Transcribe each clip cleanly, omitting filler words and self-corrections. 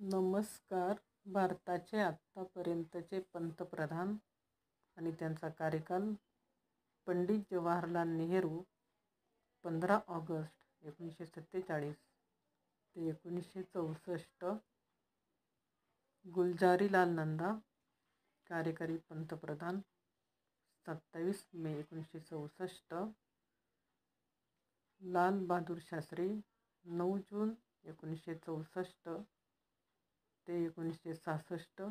नमस्कार. भारताचे आत्तापर्यंतचे पंतप्रधान आणि त्यांचा कार्यकाल: पंडित जवाहरलाल नेहरू 15 ऑगस्ट 1947 ते 1964, गुलजारीलाल नंदा कार्यकारी पंतप्रधान 27 मे 1964, लाल बहादूर शास्त्री 9 जून 1964 ते 1966,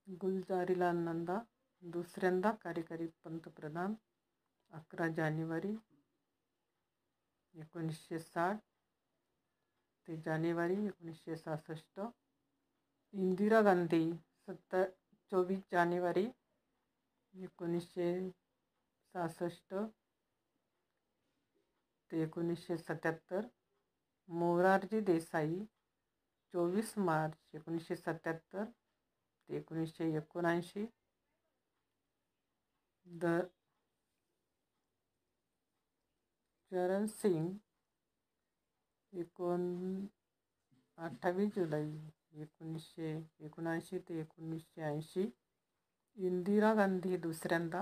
गुलजारीलाल नंदा दुसऱ्यांदा कार्यकारी पंतप्रधान 11 जानेवारी 1960 ते जानेवारी 1966, इंदिरा गांधी 24 जानेवारी 1966 ते 1977, मोरारजी देसाई 24 मार्च 1977 ते 1979, चरण सिंग 28 जुलै 1979 ते 1980, इंदिरा गांधी दुसऱ्यांदा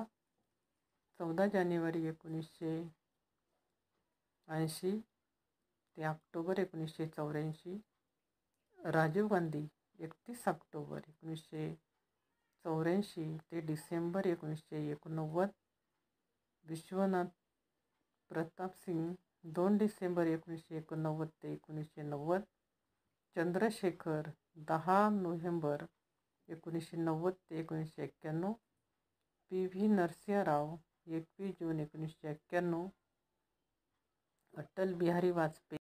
14 जानेवारी 1980 ते ऑक्टोबर 1984, राजीव गांधी 31 ऑक्टोबर 1984 ते डिसेंबर 1989, विश्वनाथ प्रताप सिंग 2 डिसेंबर 1989 ते 1990, चंद्रशेखर 10 नोव्हेंबर 1990 ते 1991, PV नरसिंह राव 21 जून 1991, अटल बिहारी वाजपेयी